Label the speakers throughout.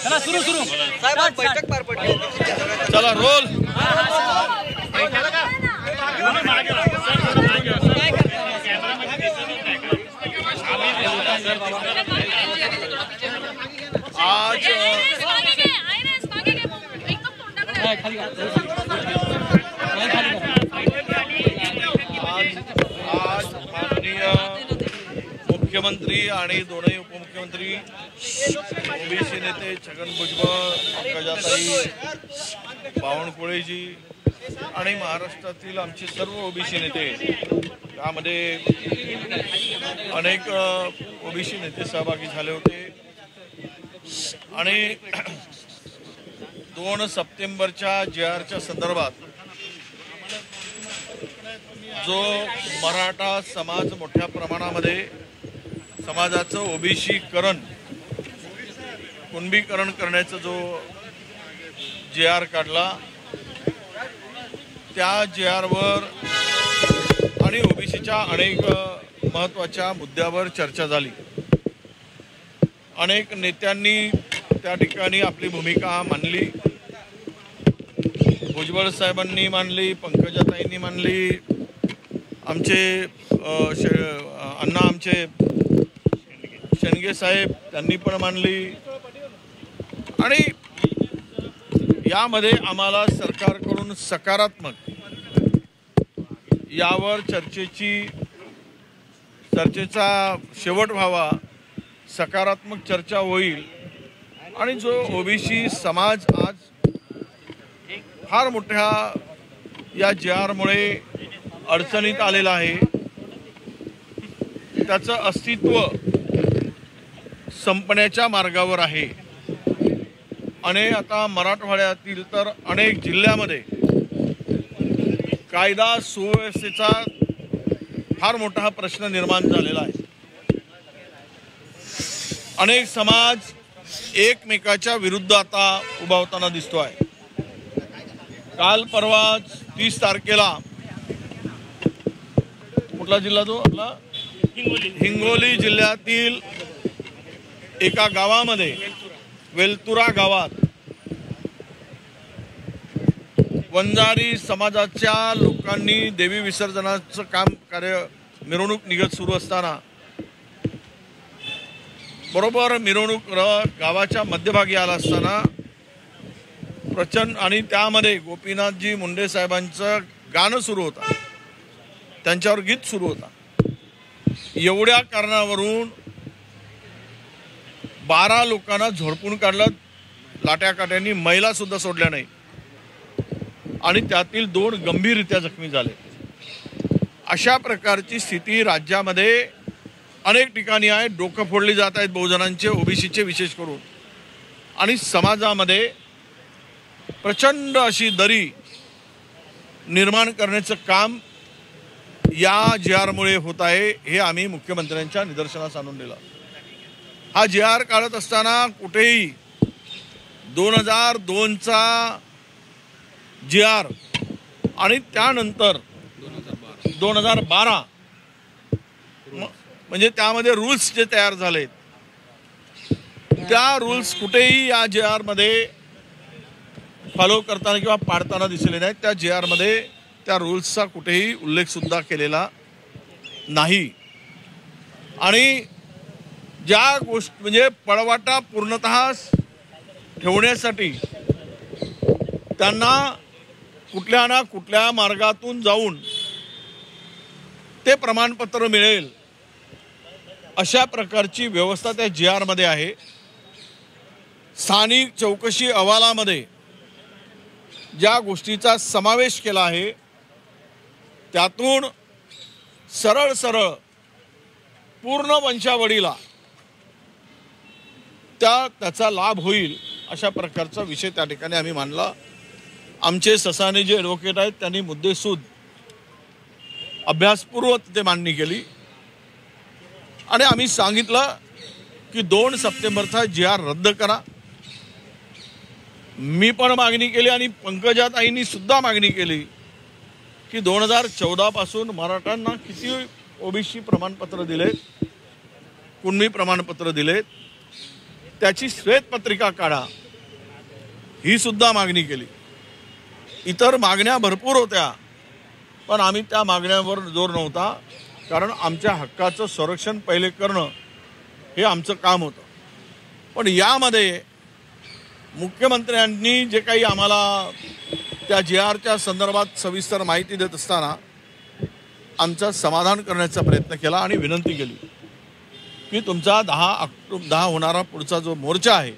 Speaker 1: चला सुरू साहेब बैठक पार पडली.
Speaker 2: चला रोल. आज माननीय मुख्यमंत्री आणि दोन्ही उपमुख्यमंत्री ओबीसी नेते छगन भुजबळ, पंकजाताई, बावनकुळेजी आणि महाराष्ट्रातील आमचे सर्व ओबीसी नेते, यामध्ये अनेक ओबीसी नेते सहभागी झाले होते आणि 2 सप्टेंबरच्या JRच्या संदर्भात जो मराठा समाज मोठ्या प्रमाणामध्ये समाजाचं ओबीसीकरण, कुणबीकरण करण्याचा जो JR काढला, त्या JRवर आणि ओबीसीच्या अनेक महत्त्वाच्या मुद्द्यावर चर्चा झाली. अनेक नेत्यांनी त्या ठिकाणी आपली भूमिका मांडली. भुजबळ साहेबांनी मांडली, पंकजाताईंनी मांडली, आमचे अण्णा आमचे शेंडगे साहेब त्यांनी पण मांडली. आणि यामध्ये आम्हाला सरकारकडून सकारात्मक यावर चर्चेचा शेवट व्हावा, सकारात्मक चर्चा होईल आणि जो ओबीसी समाज आज फार मोठ्या या JRमुळे अडचणीत आलेला आहे, त्याचं अस्तित्व संपण्याच्या मार्गावर आहे. आणि आता मराठवाड्यातील तर अनेक जिल्ह्यामध्ये कायदा सुव्यवस्थेचा फार मोठा प्रश्न निर्माण झालेला आहे. अनेक समाज एकमेकाच्या विरुद्ध आता उभा होताना दिसतो आहे. काल परवा 30 तारखेला कुठला जिल्हा तो आपला हिंगोली जिल्ह्यातील एका गावामध्ये, वेलतुरा गावात, वंजारी समाजाच्या लोकांनी देवी विसर्जनाचं कार्य मिरवणूक निघत सुरू असताना बरोबर मिरवणूक गावाच्या मध्यभागी आला असताना प्रचंड आणि त्यामध्ये गोपीनाथजी मुंडे साहेबांचं गाणं सुरू होतं, त्यांच्यावर गीत सुरू होता. एवढ्या कारणावरून 12 लोकांना झोडपून काढलं, लाट्याकाट्यांनी, महिला सुद्धा सोडल्या नाही आणि त्यातील 2 गंभीररित्या जखमी झाले. अशा प्रकारची स्थिती राज्यामध्ये अनेक ठिकाणी आहे. डोकं फोडली जात आहेत बहुजनांचे, ओबीसीचे विशेष करून, आणि समाजामध्ये प्रचंड अशी दरी निर्माण करण्याचं काम या JRमुळे होत आहे. हे आम्ही मुख्यमंत्र्यांच्या निदर्शनास आणून दिलं. हा JR काढत असताना कुठेही 2002चा JR आणि त्यानंतर 2012 म्हणजे त्यामध्ये रूल्स जे तयार झालेत, त्या रूल्स कुठेही या JRमध्ये फॉलो करताना किंवा पाळताना दिसले नाहीत. त्या JRमध्ये त्या रूल्सचा कुठेही उल्लेख सुद्धा केलेला नाही. आणि ज्या गोष्टी म्हणजे पळवाटा पूर्णतः ठेवण्यासाठी त्यांना कुठल्या ना कुठल्या मार्गातून जाऊन ते प्रमाणपत्र मिळेल अशा प्रकारची व्यवस्था त्या JRमध्ये आहे. स्थानिक चौकशी अहवालामध्ये ज्या गोष्टीचा समावेश केला आहे त्यातून सरळ सरळ पूर्ण वंशावळीला त्याचा लाभ होईल अशा प्रकारचा विषय त्या ठिकाणी आम्ही मांडला. आमचे ससाने जे ॲडव्होकेट आहेत त्यांनी मुद्देसूद अभ्यासपूर्वक ते मांडणी केली आणि आम्ही सांगितलं की 2 सप्टेंबरचा JR रद्द करा. मी पण मागणी केली आणि पंकजाताईंनी सुद्धा मागणी केली की 2014 पासून मराठ्यांना किती ओबीसी प्रमाणपत्र दिलेत, कुणबी प्रमाणपत्र दिलेत, त्याची श्वेतपत्रिका काढा, ही सुद्धा मागणी केली. इतर मागण्या भरपूर होत्या, पण आम्ही त्या मागण्यावर जोर नव्हता, कारण आमच्या हक्काचं संरक्षण पहिले करणं हे आमचं काम होतं. पण यामध्ये मुख्यमंत्र्यांनी जे काही आम्हाला त्या JRच्या संदर्भात सविस्तर माहिती देत असताना आमचं समाधान करण्याचा प्रयत्न केला आणि विनंती केली की तुमचा 10 होणारा पुढचा जो मोर्चा आहे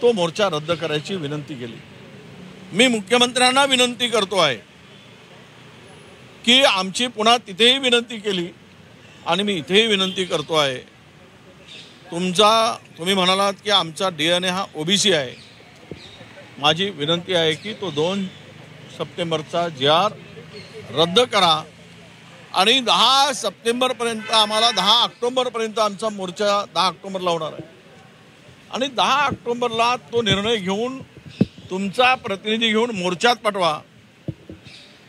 Speaker 2: तो मोर्चा रद्द करायची विनंती केली. मी मुख्यमंत्र्यांना विनंती करतो आहे की आमची पुन्हा तिथेही विनंती केली आणि मी इथेही विनंती करतो आहे. तुम्ही म्हणालात की आमचा DNA हा ओबीसी आहे. माझी विनंती आहे की तो 2 सप्टेंबरचा JR रद्द करा आणि 10 सप्टेंबरपर्यंत आम्हाला 10 ऑक्टोबरपर्यंत आमचा मोर्चा 10 ऑक्टोबरला होणार आहे आणि 10 ऑक्टोबरला तो निर्णय घेऊन तुमचा प्रतिनिधी घेऊन मोर्चात पाठवा,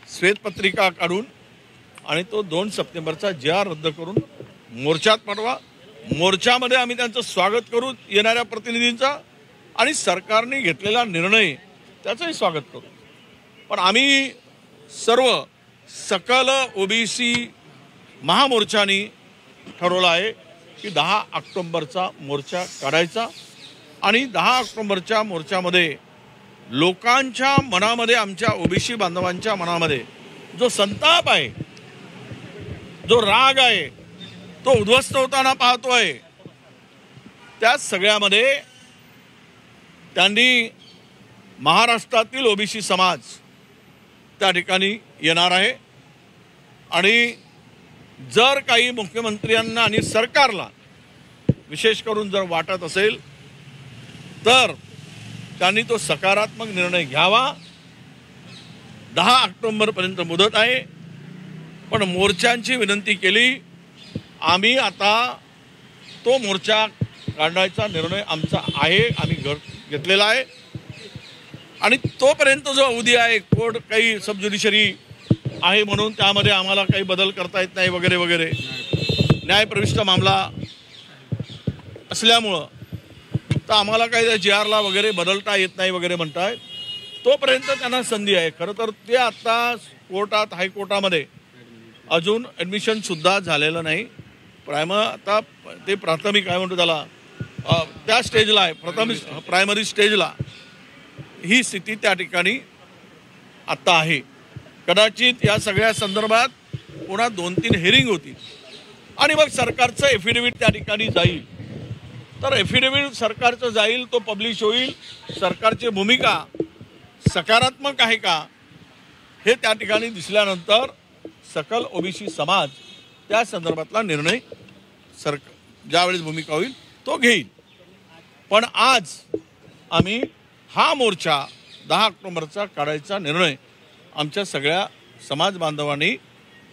Speaker 2: श्वेतपत्रिका काढून, आणि तो 2 सप्टेंबरचा JR रद्द करून मोर्चात पाठवा. मोर्चामध्ये आम्ही त्यांचं स्वागत करू, येणाऱ्या प्रतिनिधींचा, आणि सरकारने घेतलेला निर्णय त्याचंही स्वागत करू. पण आम्ही सर्व सकल ओबीसी महामोर्चानी ठरवलं आहे की 10 ऑक्टोबरचा मोर्चा काढायचा आणि 10 ऑक्टोबरच्या मोर्चामध्ये लोकांच्या मनामध्ये, आमच्या ओबीसी बांधवांच्या मनामध्ये जो संताप आहे, जो राग आहे, तो उद्ध्वस्त होताना पाहतोय. त्या सगळ्यामध्ये त्यांनी महाराष्ट्रातील ओबीसी समाज त्या ठिकाणी येणार आहे आणि जर काही मुख्यमंत्र्यांना आणि सरकारला विशेष करून जर वाटत असेल तर त्यांनी तो सकारात्मक निर्णय घ्यावा. 10 ऑक्टोबरपर्यंत मुदत आहे, पण मोर्चांची विनंती केली. आम्ही आता तो मोर्चा काढण्याचा निर्णय आमचा आहे, आम्ही घेतलेला आहे आणि तोपर्यंत जो अवधी आहे, कोर्ट काही सब ज्युडिशरी आहे म्हणून त्यामध्ये आम्हाला काही बदल करता येत नाही वगैरे वगैरे, न्यायप्रविष्ट मामला असल्यामुळं तर आम्हाला काही JRला वगैरे बदलता येत नाही वगैरे म्हणतायत. तोपर्यंत त्यांना संधी आहे. खरं तर ते आता कोर्टात, हायकोर्टामध्ये अजून ॲडमिशनसुद्धा झालेलं नाही. आता ते प्राथमिक काय म्हणतो त्याला, त्या स्टेजला आहे, प्रायमरी स्टेजला ही स्थिती त्या ठिकाणी आत्ता आहे. कदाचित या सगळ्या संदर्भात पुन्हा 2-3 हेरिंग होतील आणि मग सरकारचं एफिडेव्हिट त्या ठिकाणी जाईल. तर एफिडेव्हिट सरकारचं जाईल, तो पब्लिश होईल. सरकारची भूमिका सकारात्मक आहे का हे त्या ठिकाणी दिसल्यानंतर सकल ओबीसी समाज त्या संदर्भातला निर्णय ज्यावेळेस भूमिका होईल तो घेईल. पण आज आम्ही हा मोर्चा 10 ऑक्टोबरचा काढायचा निर्णय आमच्या सगळ्या समाज बांधवांनी,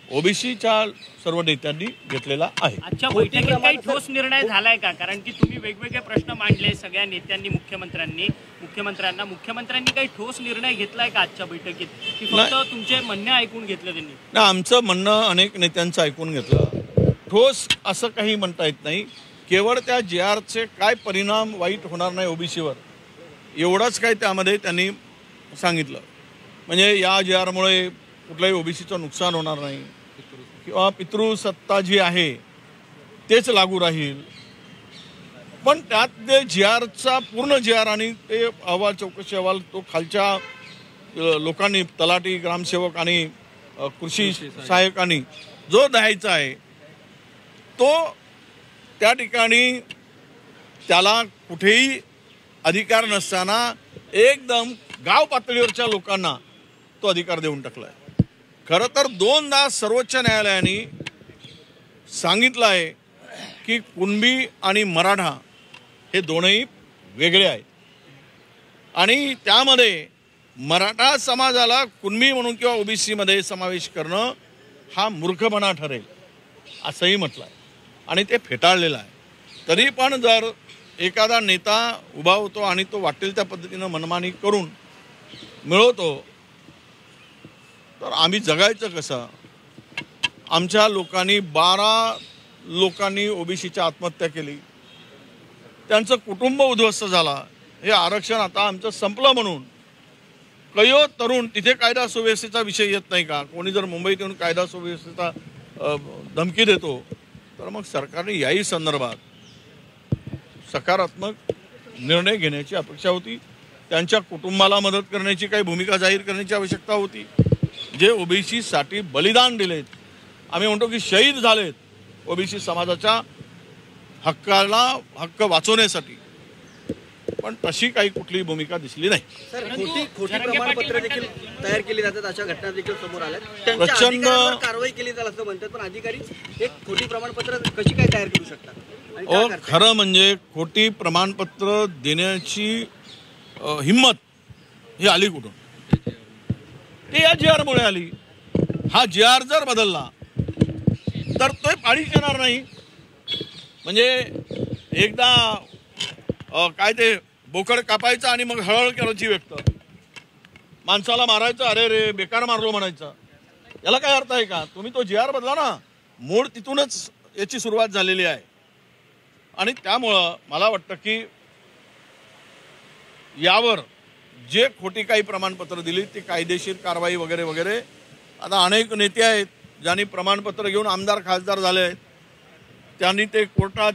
Speaker 2: ओबीसीच्या सर्व नेत्यांनी घेतलेला आहे.
Speaker 3: आजच्या बैठकीत काही ठोस निर्णय झालाय का? कारण की तुम्ही वेगवेगळे प्रश्न मांडले सगळ्या नेत्यांनी, मुख्यमंत्र्यांनी काही ठोस निर्णय घेतलाय का आजच्या बैठकीत, की फक्त तुमचे म्हणणे ऐकून घेतलं त्यांनी?
Speaker 2: ना, आमचं म्हणणं अनेक नेत्यांचं ऐकून घेतलं. ठोस असं काही म्हणता येत नाही. केवळ त्या JRचे काय परिणाम वाईट होणार नाही ओबीसीवर एवढंच काय त्यामध्ये त्यांनी सांगितलं. म्हणजे या JRमुळे कुठल्याही ओबीसीचं नुकसान होणार नाही किंवा पितृसत्ता जी आहे तेच लागू राहील. पण त्यात ते JRचा पूर्ण JR आणि ते अहवाल, चौकशी अहवाल तो खालच्या लोकांनी, तलाठी, ग्रामसेवक आणि कृषी सहाय्यकांनी जो द्यायचा आहे तो त्या ठिकाणी त्याला कुठेही अधिकार नसताना एकदम गाव पातळीवरच्या लोकांना तो अधिकार देऊन टाकला आहे. खरं तर 2दा सर्वोच्च न्यायालयाने सांगितलं आहे की कुणबी आणि मराठा हे दोनही वेगळे आहेत आणि त्यामध्ये मराठा समाजाला कुणबी म्हणून किंवा ओबीसीमध्ये समावेश करणं हा मूर्खपणा ठरेल असंही म्हटलं आहे आणि ते फेटाळलेलं आहे. तरी पण जर एखादा नेता उभा होतो आणि तो वाटेल त्या पद्धतीनं मनमानी करून मिळवतो तर आम्ही जगायचं कसं? आमच्या लोकांनी 12 लोकांनी ओबीसीची आत्महत्या केली, त्यांचं कुटुंब उद्ध्वस्त झाला. हे आरक्षण आता आमचं संपलं म्हणून कयो तरुण तिथे कायदा सुव्यवस्थेचा विषय येत नाही का? कोणी जर मुंबईत येऊन कायदा सुव्यवस्थेचा धमकी देतो तर मग सरकारने याही संदर्भात सकारात्मक निर्णय घेण्याची अपेक्षा होती. त्यांच्या कुटुंबाला मदत करण्याची काही भूमिका जाहीर करण्याची आवश्यकता होती. जे ओबीसीसाठी बलिदान दिलेत, आम्ही म्हणतो की शहीद झालेत ओबीसी समाजाच्या हक्क वाचवण्यासाठी, पण तशी काही कुठलीही भूमिका दिसली नाही.
Speaker 1: सर, खोटी प्रमाणपत्र देखील तयार केली जातात, अशा घटना देखील समोर आल्या. त्यांच्या
Speaker 2: प्रचंड
Speaker 1: अधिकारांवर कारवाई केली जाईल असं म्हणतात, पण अधिकारी एक खोटी प्रमाणपत्र कशी काय तयार करू शकतात? आणि काय करतात?
Speaker 2: खरं म्हणजे खोटी प्रमाणपत्र देण्याची हिम्मत ही आली कुठून? ती या जी आरमुळे आली. हा जी आर जर बदलला तर तो पाळीच येणार नाही. म्हणजे एकदा काय ते बोकड कापायचं आणि मग हळहळ करायची व्यक्त, माणसाला मारायचं, अरे रे बेकार मारलो म्हणायचं, याला काय अर्थ आहे का? तुम्ही तो जी आर बदला ना. मूळ तिथूनच याची सुरुवात झालेली आहे. आणि त्यामुळं मला वाटतं की यावर जे खोटी काही प्रमाणपत्र दिली ती कायदेशीर कारवाई वगैरे वगैरे. आता अनेक नेते आहेत ज्यांनी प्रमाणपत्र घेऊन आमदार खासदार झाले आहेत, त्यांनी ते कोर्टात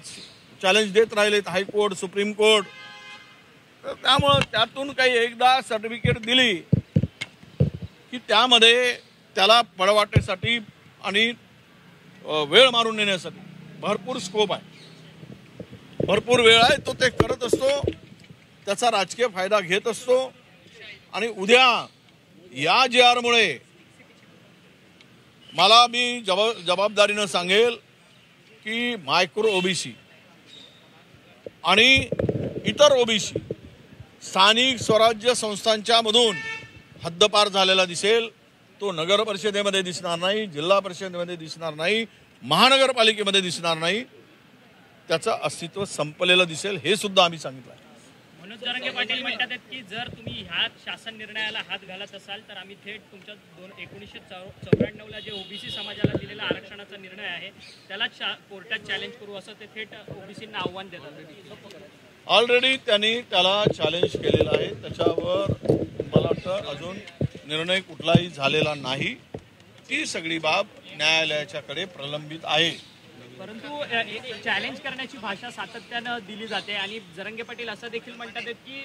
Speaker 2: चॅलेंज देत राहिलेत, हायकोर्ट, सुप्रीम कोर्ट. तर त्यामुळं त्यातून काही एकदा सर्टिफिकेट दिली की त्यामध्ये त्याला पळवाटेसाठी आणि वेळ मारून नेण्यासाठी भरपूर स्कोप आहे, भरपूर वेळ आहे. तो ते करत असतो, त्याचा राजकीय फायदा घेत असतो. आणि उद्या या जी आरमुळे मला मी जबाबदारीनं सांगेल की मायक्रो ओबीसी आणि इतर ओबीसी स्थानिक स्वराज्य संस्थांच्या मधून हद्दपार झालेला दिसेल. तो नगर परिषदेमध्ये दिसणार नाही, जिल्हा परिषदेमध्ये दिसणार नाही, महानगरपालिकेमध्ये दिसणार नाही. त्याचं अस्तित्व संपलेलं दिसेल, हे सुद्धा आम्ही सांगितलं आहे.
Speaker 3: मनोज जरांगे पाटील म्हणतात की जर तुम्ही ह्या शासन निर्णयाला हात घालत असाल तर आम्ही थेट तुमच्या 1994ला जे ओबीसी समाजाला दिलेला आरक्षणाचा निर्णय आहे त्याला कोर्टात चॅलेंज करू, असं ते थेट ओबीसींना आव्हान देतात.
Speaker 2: ऑलरेडी त्यांनी त्याला चॅलेंज केलेलं आहे. त्याच्यावर मला वाटतं अजून निर्णय कुठलाही झालेला नाही. ती सगळी बाब न्यायालयाच्याकडे प्रलंबित आहे.
Speaker 3: परंतु चॅलेंज करण्याची भाषा सातत्यानं दिली जाते आणि जरांगे पाटील असं देखील म्हणतात की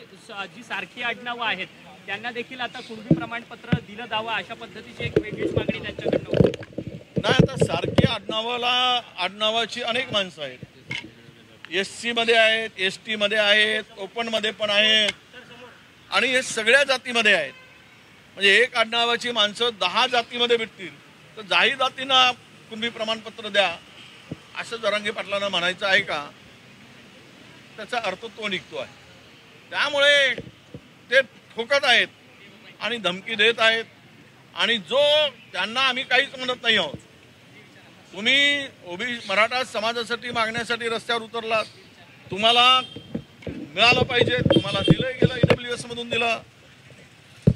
Speaker 3: जी सारखी आडनावं आहेत त्यांना देखील आता कुणबी प्रमाणपत्र दिलं जावं, अशा पद्धतीची एक वेगळीच मागणी त्यांच्याकडनं होती.
Speaker 2: नाही, आता सारखी आडनावाची अनेक माणसं आहेत. SC मध्ये आहेत, ST मध्ये आहेत, ओपन मध्ये पण आहेत आणि हे सगळ्या जातीमध्ये आहेत. म्हणजे एक आडनावाची माणसं 10 जातीमध्ये भेटतील तर 10 जातींना कुणबी प्रमाणपत्र द्या असं जरांगे पाटलांना म्हणायचं आहे का? त्याचा अर्थ तो निघतो आहे. त्यामुळे ते ठोकत आहेत आणि धमकी देत आहेत. आणि जो त्यांना आम्ही काहीच म्हणत नाही आहोत. तुम्ही मराठा समाजासाठी मागण्यासाठी रस्त्यावर उतरलात, तुम्हाला मिळालं पाहिजे, तुम्हाला दिलं गेलं, EWS मधून दिलं.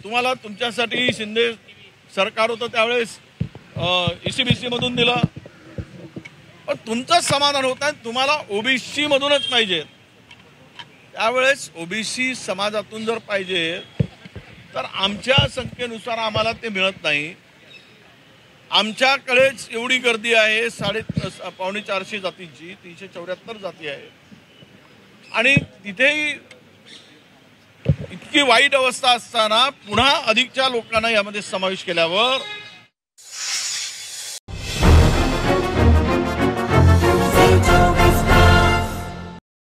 Speaker 2: तुम्हाला तुमच्यासाठी शिंदे सरकार होतं त्यावेळेस ECBC मधून दिलं. पण तुमचं समाधान होत नाही, तुम्हाला ओबीसी मधूनच पाहिजे. त्यावेळेस ओबीसी समाजातून जर पाहिजे तर आमच्या संख्येनुसार आम्हाला ते मिळत नाही. आमच्याकडेच एवढी गर्दी आहे, 450 जातींची, 374 जाती आहे. आणि तिथेही इतकी वाईट अवस्था असताना पुन्हा अधिकच्या लोकांना यामध्ये समावेश केल्यावर